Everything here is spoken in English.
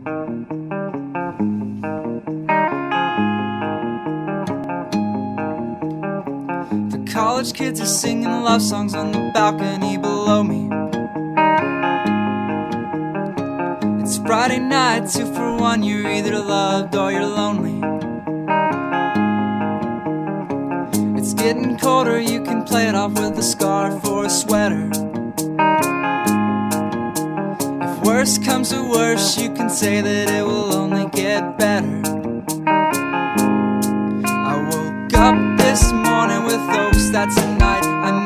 The college kids are singing love songs on the balcony below me. It's Friday night, 2 for 1, you're either loved or you're lonely. It's getting colder, you can play it off with a scarf or a sweater. If worse comes to worse, you can say that it will only get better. I woke up this morning with hopes that tonight I